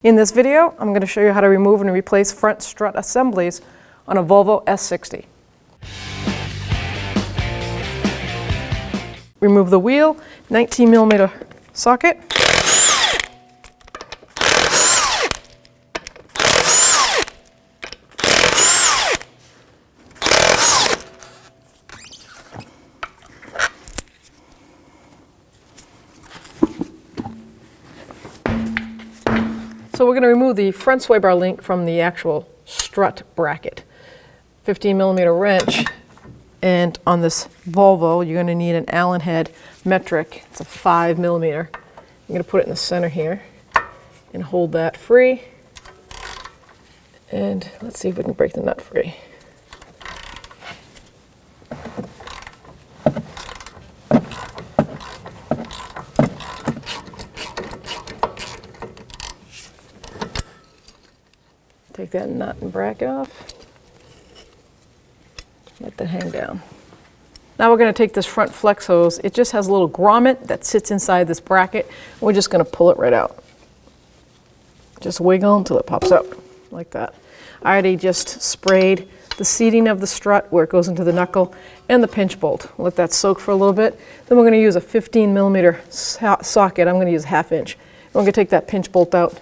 In this video, I'm going to show you how to remove and replace front strut assemblies on a Volvo S60. Remove the wheel, 19mm socket. So we're going to remove the front sway bar link from the actual strut bracket. 15mm wrench, and on this Volvo you're going to need an Allen head metric. It's a 5mm. You're going to put it in the center here and hold that free. And let's see if we can break the nut free. Take that nut and bracket off. Let that hang down. Now we're going to take this front flex hose. It just has a little grommet that sits inside this bracket. And we're just going to pull it right out. Just wiggle until it pops out, like that. I already just sprayed the seating of the strut where it goes into the knuckle and the pinch bolt. We'll let that soak for a little bit. Then we're going to use a 15mm socket. I'm going to use a 1/2 inch. And we're going to take that pinch bolt out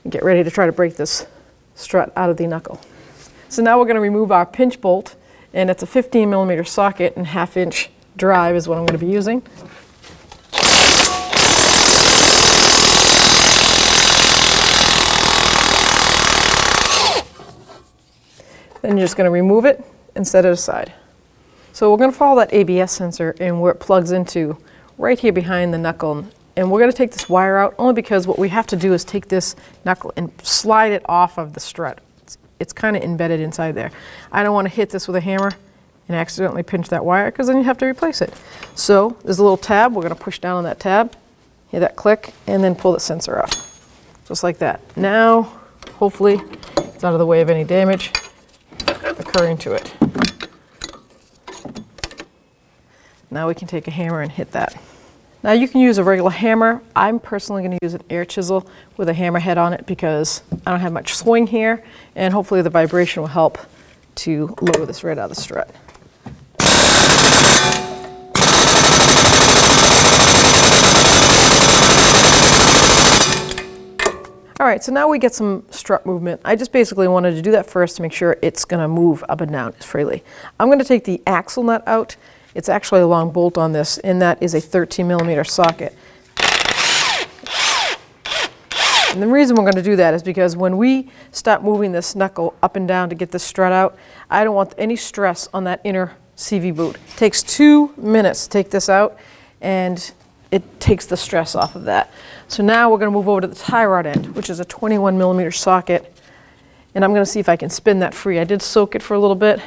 and get ready to try to break this strut out of the knuckle. So now we're going to remove our pinch bolt, and it's a 15mm socket and 1/2 inch drive is what I'm going to be using. Then you're just going to remove it and set it aside. So we're going to follow that ABS sensor and where it plugs into right here behind the knuckle. And we're going to take this wire out only because what we have to do is take this knuckle and slide it off of the strut. It's kind of embedded inside there. I don't want to hit this with a hammer and accidentally pinch that wire, because then you have to replace it. So there's a little tab. We're going to push down on that tab, hear that click, and then pull the sensor off. Just like that. Now, hopefully, it's out of the way of any damage occurring to it. Now we can take a hammer and hit that. Now you can use a regular hammer. I'm personally going to use an air chisel with a hammer head on it because I don't have much swing here, and hopefully the vibration will help to lower this right out of the strut. All right, so now we get some strut movement. I just basically wanted to do that first to make sure it's going to move up and down freely. I'm going to take the axle nut out. It's actually a long bolt on this, and that is a 13mm socket. And the reason we're going to do that is because when we start moving this knuckle up and down to get this strut out, I don't want any stress on that inner CV boot. It takes 2 minutes to take this out, and it takes the stress off of that. So now we're going to move over to the tie rod end, which is a 21mm socket, and I'm going to see if I can spin that free. I did soak it for a little bit.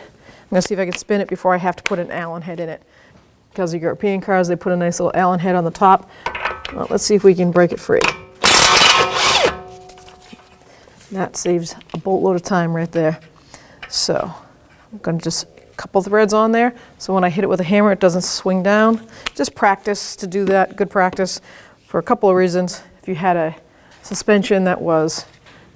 I'm going to see if I can spin it before I have to put an Allen head in it. Because of European cars, they put a nice little Allen head on the top. Well, let's see if we can break it free. That saves a boatload of time right there. So I'm going to just a couple threads on there, so when I hit it with a hammer, it doesn't swing down. Just practice to do that, good practice, for a couple of reasons. If you had a suspension that was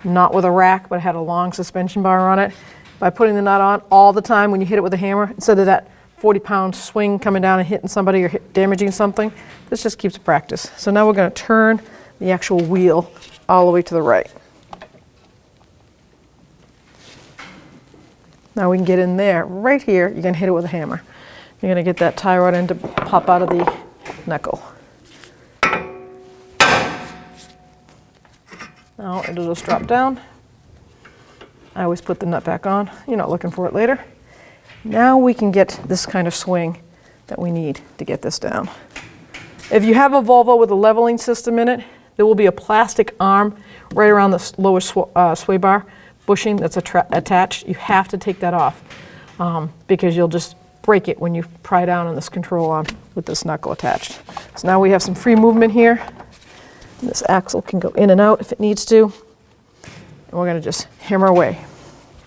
not with a rack, but had a long suspension bar on it, by putting the nut on all the time when you hit it with a hammer, instead of that 40-pound swing coming down and hitting somebody or damaging something, this just keeps practice. So now we're going to turn the actual wheel all the way to the right. Now we can get in there. Right here, you're going to hit it with a hammer. You're going to get that tie rod end to pop out of the knuckle. Now it'll just drop down. I always put the nut back on. You're not looking for it later. Now we can get this kind of swing that we need to get this down. If you have a Volvo with a leveling system in it, there will be a plastic arm right around the lower sway bar bushing that's attached. You have to take that off because you'll just break it when you pry down on this control arm with this knuckle attached. So now we have some free movement here. This axle can go in and out if it needs to. And we're going to just hammer away.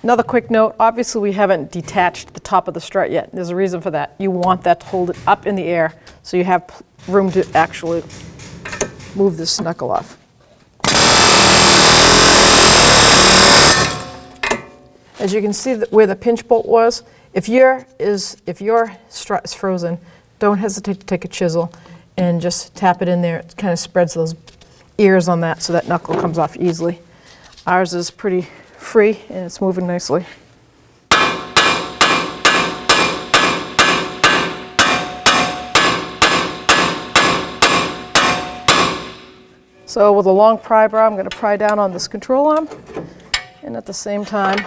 Another quick note, obviously we haven't detached the top of the strut yet. There's a reason for that. You want that to hold it up in the air so you have room to actually move this knuckle off. As you can see where the pinch bolt was, if your strut is frozen, don't hesitate to take a chisel and just tap it in there. It kind of spreads those ears on that so that knuckle comes off easily. Ours is pretty free and it's moving nicely. So with a long pry bar, I'm going to pry down on this control arm and at the same time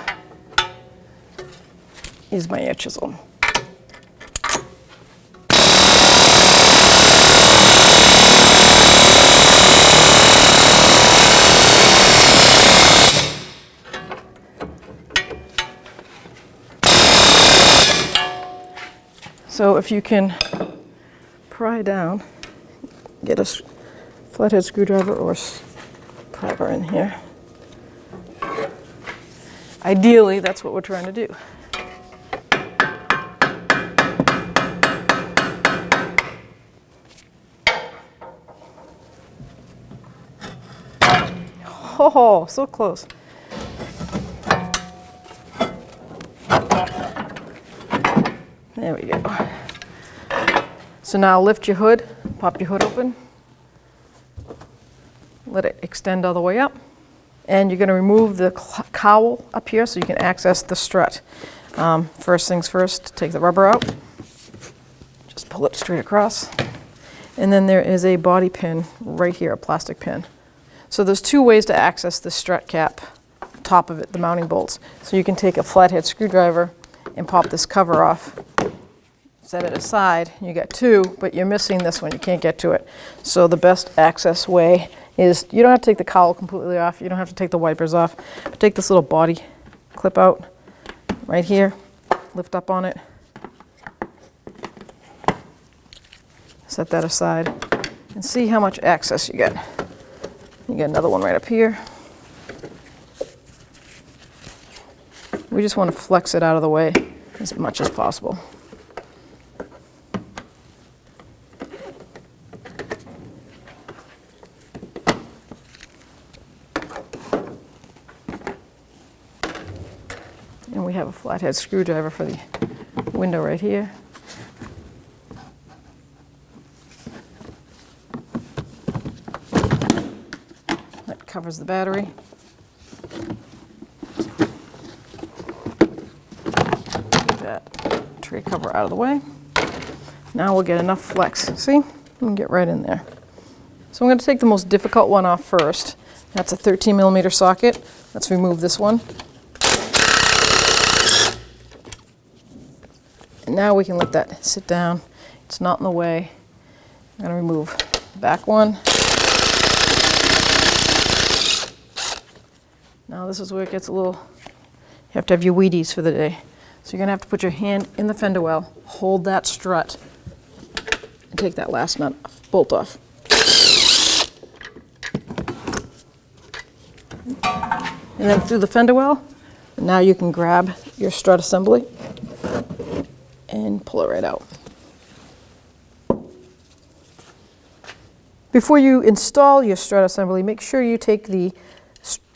use my air chisel. So if you can pry down, get a flathead screwdriver or pry bar in here. Ideally, that's what we're trying to do. Oh, so close. There we go. So now lift your hood, pop your hood open, let it extend all the way up, and you're going to remove the cowl up here so you can access the strut. First things first, take the rubber out, just pull it straight across, and then there is a bobby pin right here, a plastic pin. So there's two ways to access the strut cap, top of it, the mounting bolts. So you can take a flathead screwdriver and pop this cover off, set it aside, you got two, but you're missing this one, you can't get to it. So the best access way is, you don't have to take the cowl completely off, you don't have to take the wipers off, but take this little body clip out right here, lift up on it, set that aside, and see how much access you get. You get another one right up here. We just want to flex it out of the way as much as possible. And we have a flathead screwdriver for the window right here. That covers the battery. Get that tray cover out of the way. Now we'll get enough flex. See? We can get right in there. So I'm going to take the most difficult one off first. That's a 13mm socket. Let's remove this one. And now we can let that sit down. It's not in the way. I'm going to remove the back one. Now this is where it gets a little, you have to have your Wheaties for the day. So you're going to have to put your hand in the fender well, hold that strut, and take that last nut bolt off. And then through the fender well, now you can grab your strut assembly and pull it right out. Before you install your strut assembly, make sure you take the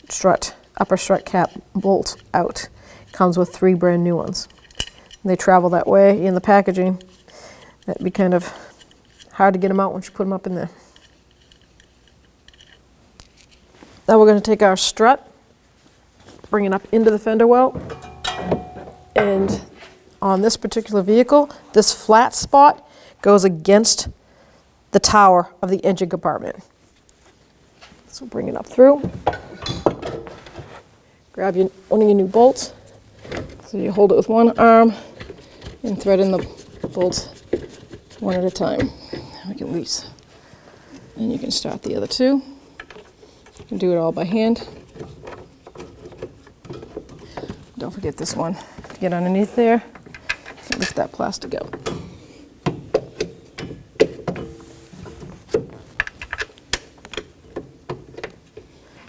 strut, upper strut cap bolt out. It comes with 3 brand new ones. They travel that way in the packaging. That'd be kind of hard to get them out once you put them up in there. Now we're going to take our strut, bring it up into the fender well, and on this particular vehicle, this flat spot goes against the tower of the engine compartment. So bring it up through, grab one of your new bolts, so you hold it with one arm and thread in the bolts one at a time. Make it loose. And you can start the other two. You can do it all by hand. Don't forget this one. To get underneath there, lift that plastic out.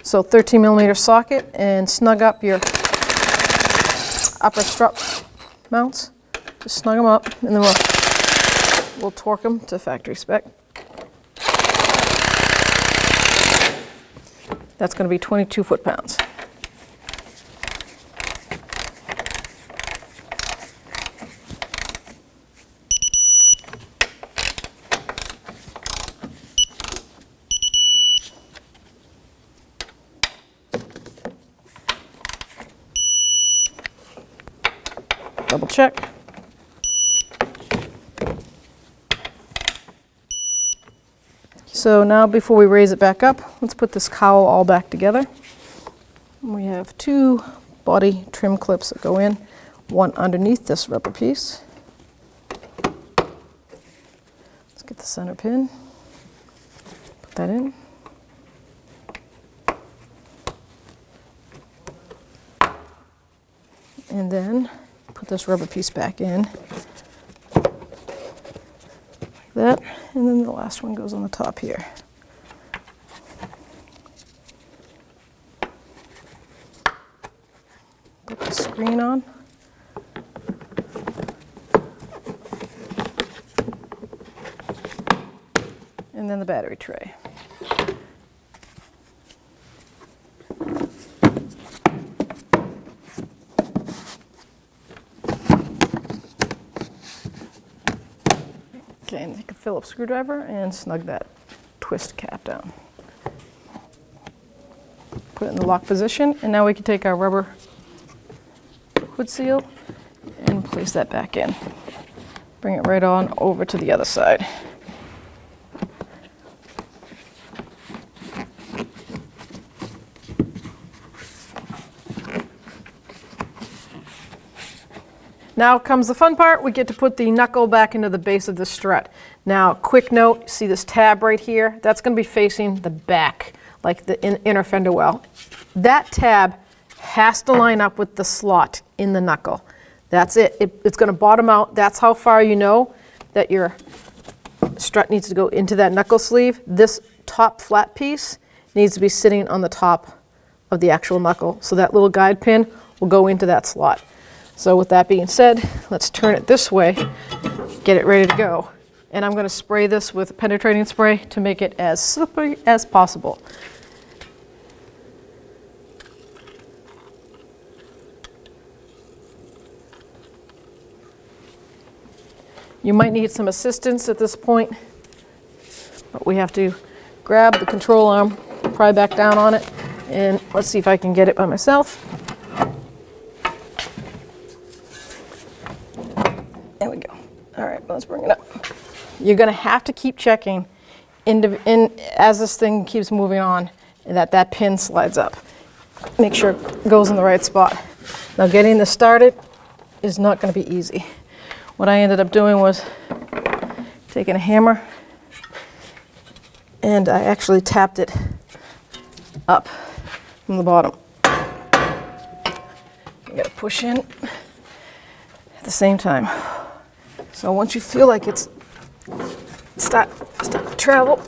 So 13mm socket, and snug up your upper strut mounts. Just snug them up, and then we'll torque them to factory spec. That's going to be 22 foot-pounds. Double check. So now before we raise it back up, let's put this cowl all back together. We have 2 body trim clips that go in, one underneath this rubber piece. Let's get the center pin, put that in. And then put this rubber piece back in, like that, and then the last one goes on the top here. Put the screen on. And then the battery tray. Okay, and take a Phillips screwdriver and snug that twist cap down. Put it in the lock position, and now we can take our rubber hood seal and place that back in. Bring it right on over to the other side. Now comes the fun part. We get to put the knuckle back into the base of the strut. Now, quick note, see this tab right here? That's going to be facing the back, like the inner fender well. That tab has to line up with the slot in the knuckle. That's it. It's going to bottom out. That's how far you know that your strut needs to go into that knuckle sleeve. This top flat piece needs to be sitting on the top of the actual knuckle. So that little guide pin will go into that slot. So with that being said, let's turn it this way, get it ready to go. And I'm going to spray this with penetrating spray to make it as slippery as possible. You might need some assistance at this point, but we have to grab the control arm, pry back down on it, and let's see if I can get it by myself. There we go. All right, let's bring it up. You're going to have to keep checking as this thing keeps moving on that pin slides up. Make sure it goes in the right spot. Now getting this started is not going to be easy. What I ended up doing was taking a hammer and I actually tapped it up from the bottom. You got to push in at the same time. So once you feel like it's start to travel,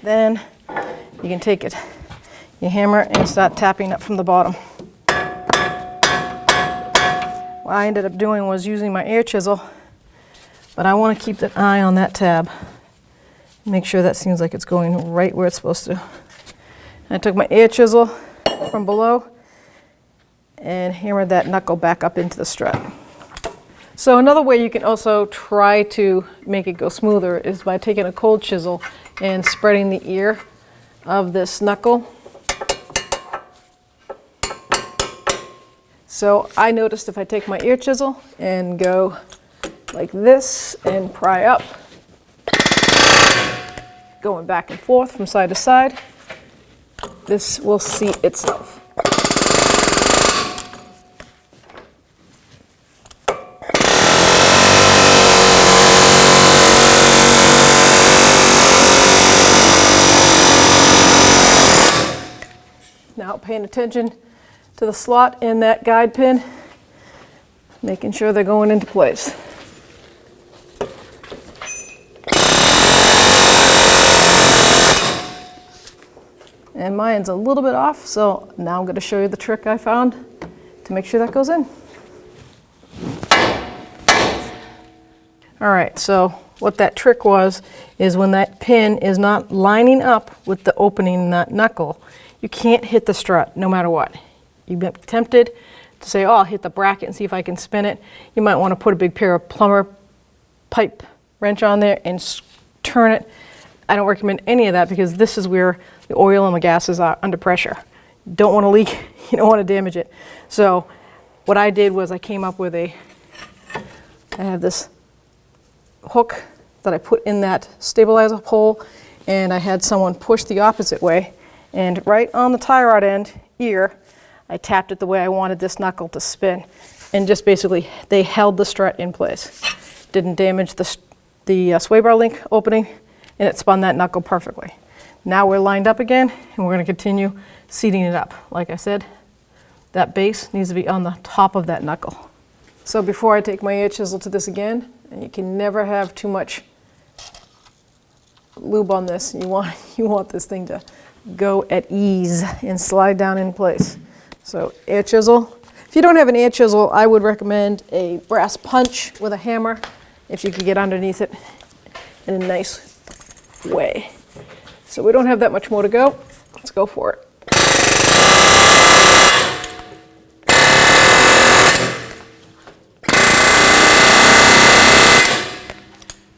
then you can take it, you hammer and start tapping up from the bottom. What I ended up doing was using my air chisel, but I want to keep an eye on that tab. Make sure that seems like it's going right where it's supposed to. I took my air chisel from below and hammered that knuckle back up into the strut. So another way you can also try to make it go smoother is by taking a cold chisel and spreading the ear of this knuckle. So I noticed if I take my ear chisel and go like this and pry up, going back and forth from side to side, this will seat itself. Now paying attention to the slot in that guide pin, making sure they're going into place. And mine's a little bit off, so now I'm going to show you the trick I found to make sure that goes in. All right, so what that trick was is when that pin is not lining up with the opening in that knuckle, you can't hit the strut no matter what. You've been tempted to say, oh, I'll hit the bracket and see if I can spin it. You might want to put a big pair of plumber pipe wrench on there and turn it. I don't recommend any of that because this is where the oil and the gases are under pressure. don't want to leak, you don't want to damage it. So what I did was I came up with I have this hook that I put in that stabilizer hole, and I had someone push the opposite way, and right on the tie rod end here, I tapped it the way I wanted this knuckle to spin, and just basically they held the strut in place. Didn't damage the sway bar link opening, and it spun that knuckle perfectly. Now we're lined up again, and we're going to continue seating it up. Like I said, that base needs to be on the top of that knuckle. So before I take my air chisel to this again, and you can never have too much lube on this. You want this thing to go at ease and slide down in place. So air chisel. If you don't have an air chisel, I would recommend a brass punch with a hammer if you could get underneath it in a nice way. So we don't have that much more to go. Let's go for it.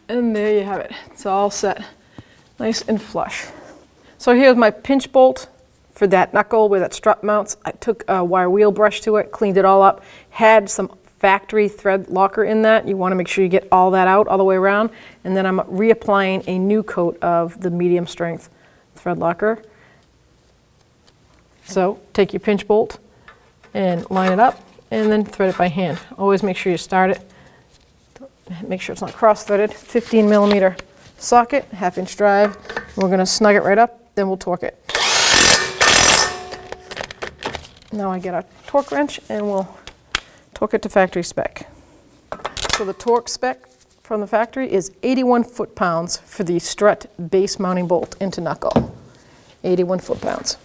And there you have it. It's all set. Nice and flush. So here's my pinch bolt for that knuckle where that strut mounts. I took a wire wheel brush to it, cleaned it all up, had some factory thread locker in that. You want to make sure you get all that out all the way around. And then I'm reapplying a new coat of the medium strength thread locker. So take your pinch bolt and line it up and then thread it by hand. Always make sure you start it. Make sure it's not cross-threaded. 15mm socket, 1/2-inch drive. We're going to snug it right up, then we'll torque it. Now I get our torque wrench and we'll torque it to factory spec. So the torque spec from the factory is 81 foot-pounds for the strut base mounting bolt into knuckle. 81 foot-pounds.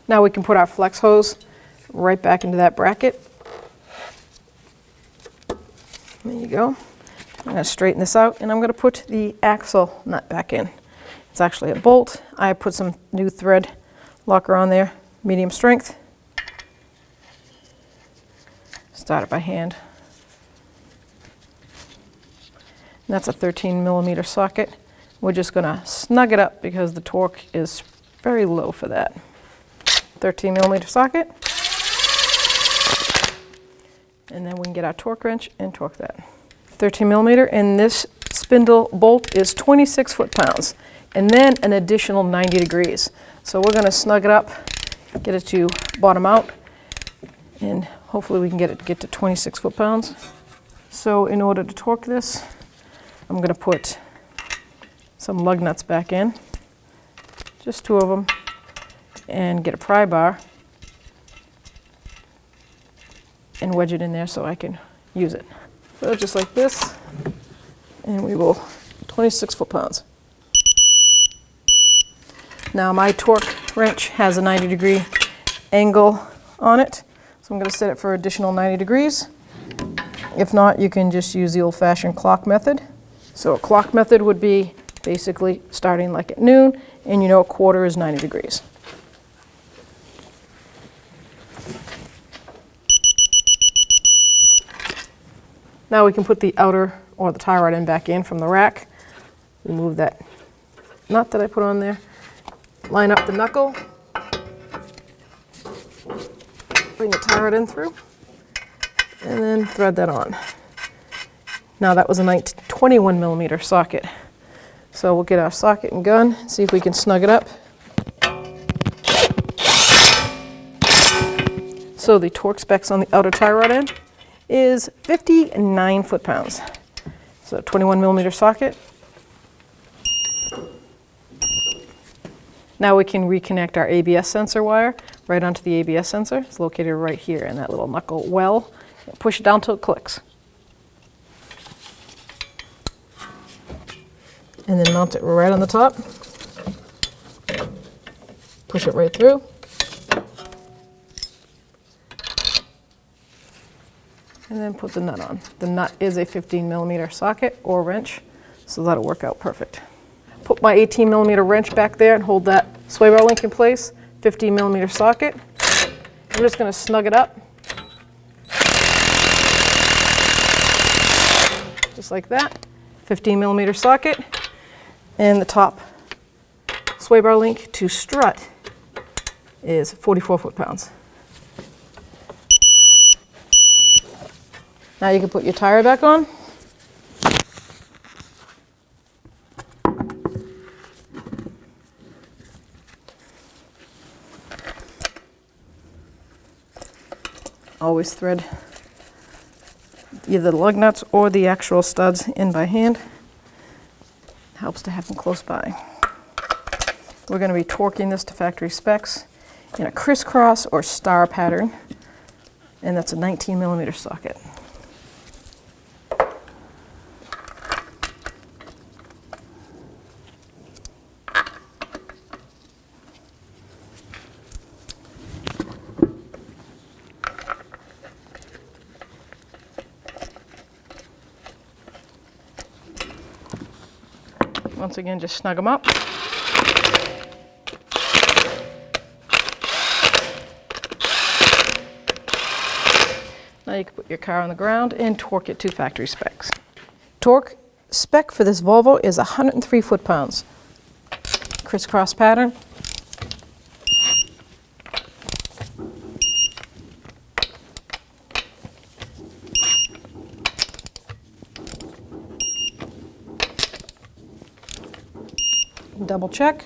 Now we can put our flex hose right back into that bracket. There you go. I'm going to straighten this out, and I'm going to put the axle nut back in. It's actually a bolt. I put some new thread locker on there, medium strength. Start it by hand. And that's a 13mm socket. We're just going to snug it up because the torque is very low for that. 13mm socket. And then we can get our torque wrench and torque that. 13mm, and this spindle bolt is 26 foot-pounds, and then an additional 90 degrees. So we're going to snug it up, get it to bottom out, and hopefully we can get to 26 foot-pounds. So in order to torque this, I'm going to put some lug nuts back in, just 2 of them, and get a pry bar and wedge it in there so I can use it. So just like this, and we will 26 foot-pounds. Now my torque wrench has a 90-degree angle on it, so I'm going to set it for additional 90 degrees. If not, you can just use the old-fashioned clock method. So a clock method would be basically starting like at noon, and you know a quarter is 90 degrees. Now we can put the outer or the tie rod end back in from the rack. Remove that nut that I put on there. Line up the knuckle. Bring the tie rod in through. And then thread that on. Now that was a 21mm socket. So we'll get our socket and gun, see if we can snug it up. So the torque specs on the outer tie rod end is 59 foot-pounds. So 21mm socket. Now we can reconnect our ABS sensor wire right onto the ABS sensor. It's located right here in that little knuckle well. Push it down till it clicks. And then mount it right on the top. Push it right through. And then put the nut on. The nut is a 15mm socket or wrench, so that'll work out perfect. Put my 18mm wrench back there and hold that sway bar link in place. 15mm socket. I'm just going to snug it up. Just like that. 15mm socket. And the top sway bar link to strut is 44 foot-pounds. Now you can put your tire back on. Always thread either the lug nuts or the actual studs in by hand. Helps to have them close by. We're going to be torquing this to factory specs in a crisscross or star pattern, and that's a 19mm socket. Once again, just snug them up. Now you can put your car on the ground and torque it to factory specs. Torque spec for this Volvo is 103 foot-pounds. Crisscross pattern. Double check.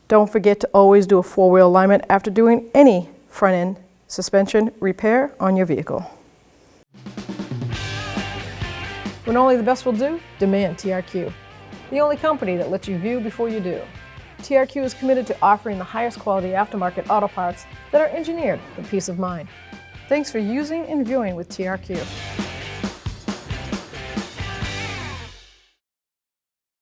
Don't forget to always do a four-wheel alignment after doing any front-end suspension repair on your vehicle. When only the best will do, demand TRQ. The only company that lets you view before you do. TRQ is committed to offering the highest quality aftermarket auto parts that are engineered for peace of mind. Thanks for using and viewing with TRQ.